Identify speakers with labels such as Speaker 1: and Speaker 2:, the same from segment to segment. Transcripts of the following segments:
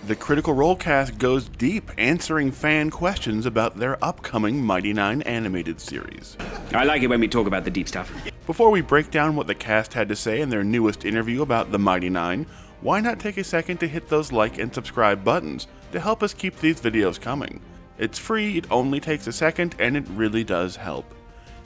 Speaker 1: The Critical Role cast goes deep, answering fan questions about their upcoming Mighty Nein animated series.
Speaker 2: I like it when we talk about the deep stuff.
Speaker 1: Before we break down what the cast had to say in their newest interview about the Mighty Nein, why not take a second to hit those like and subscribe buttons to help us keep these videos coming. It's free, it only takes a second, and it really does help.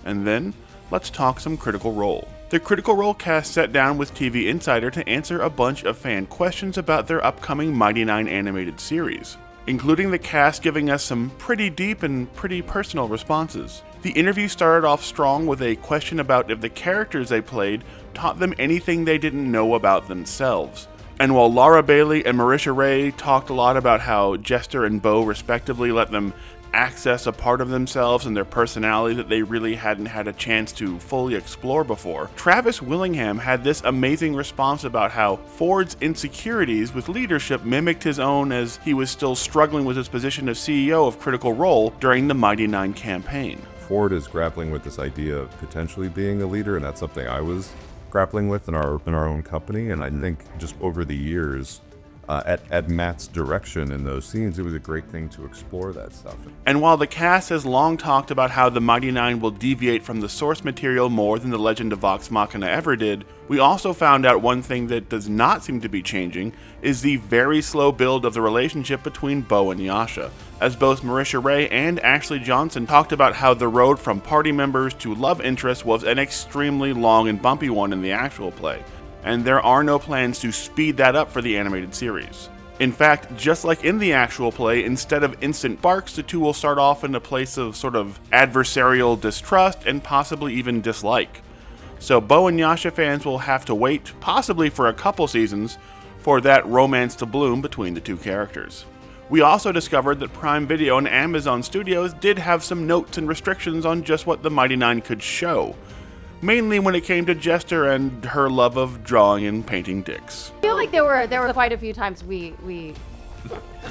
Speaker 1: And then, let's talk some Critical Role. The Critical Role cast sat down with TV Insider to answer a bunch of fan questions about their upcoming Mighty Nein animated series, including the cast giving us some pretty deep and pretty personal responses. The interview started off strong with a question about if the characters they played taught them anything they didn't know about themselves. And while Laura Bailey and Marisha Ray talked a lot about how Jester and Bo respectively let them access a part of themselves and their personality that they really hadn't had a chance to fully explore before, Travis Willingham had this amazing response about how Ford's insecurities with leadership mimicked his own as he was still struggling with his position as CEO of Critical Role during the Mighty Nein campaign.
Speaker 3: Ford is grappling with this idea of potentially being a leader, and that's something I was grappling with in our own company. And I think just over the years, at Matt's direction in those scenes, it was a great thing to explore that stuff.
Speaker 1: And while the cast has long talked about how the Mighty Nein will deviate from the source material more than the Legend of Vox Machina ever did, we also found out one thing that does not seem to be changing is the very slow build of the relationship between Bo and Yasha, as both Marisha Ray and Ashley Johnson talked about how the road from party members to love interest was an extremely long and bumpy one in the actual play, and there are no plans to speed that up for the animated series. In fact, just like in the actual play, instead of instant barks, the two will start off in a place of sort of adversarial distrust and possibly even dislike. So Bo and Yasha fans will have to wait, possibly for a couple seasons, for that romance to bloom between the two characters. We also discovered that Prime Video and Amazon Studios did have some notes and restrictions on just what the Mighty Nein could show, mainly when it came to Jester and her love of drawing and painting dicks.
Speaker 4: I feel like there were quite a few times we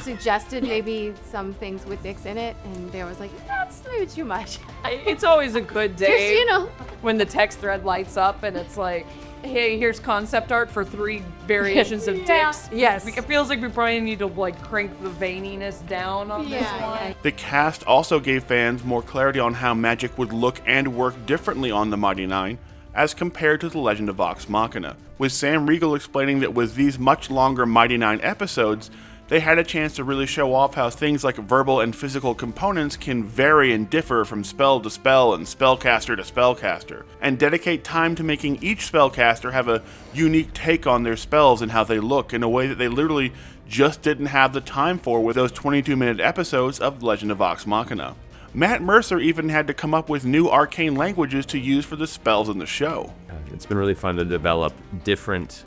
Speaker 4: suggested maybe some things with dicks in it, and there was like, that's maybe too much.
Speaker 5: It's always a good day,
Speaker 4: Just, you know,
Speaker 5: when the text thread lights up and it's like, hey, here's concept art for 3 variations of dicks.
Speaker 4: Yes.
Speaker 5: It feels like we probably need to like crank the veininess down on this one.
Speaker 1: The cast also gave fans more clarity on how magic would look and work differently on the Mighty Nein as compared to the Legend of Vox Machina, with Sam Riegel explaining that with these much longer Mighty Nein episodes, they had a chance to really show off how things like verbal and physical components can vary and differ from spell to spell and spellcaster to spellcaster, and dedicate time to making each spellcaster have a unique take on their spells and how they look in a way that they literally just didn't have the time for with those 22-minute episodes of Legend of Vox Machina. Matt Mercer even had to come up with new arcane languages to use for the spells in the show.
Speaker 6: It's been really fun to develop different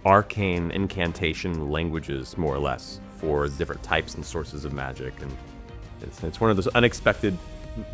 Speaker 6: arcane incantation languages, more or less, for different types and sources of magic, and it's one of those unexpected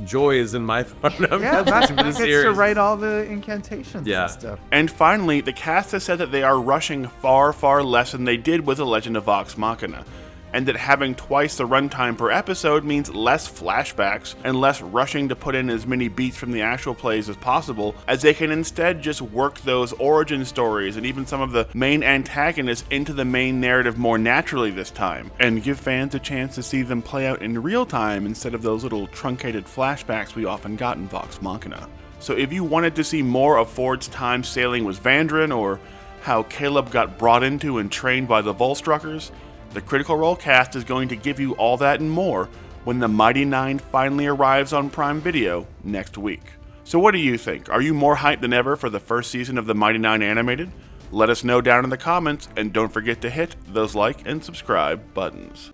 Speaker 6: joys in my part of
Speaker 7: Matt gets to write all the incantations and stuff.
Speaker 1: And finally, the cast has said that they are rushing far, far less than they did with The Legend of Vox Machina, and that having twice the runtime per episode means less flashbacks and less rushing to put in as many beats from the actual plays as possible, as they can instead just work those origin stories and even some of the main antagonists into the main narrative more naturally this time, and give fans a chance to see them play out in real time instead of those little truncated flashbacks we often got in Vox Machina. So if you wanted to see more of Ford's time sailing with Vandrin, or how Caleb got brought into and trained by the Volstruckers, the Critical Role cast is going to give you all that and more when the Mighty Nein finally arrives on Prime Video next week. So what do you think? Are you more hyped than ever for the first season of the Mighty Nein animated? Let us know down in the comments, and don't forget to hit those like and subscribe buttons.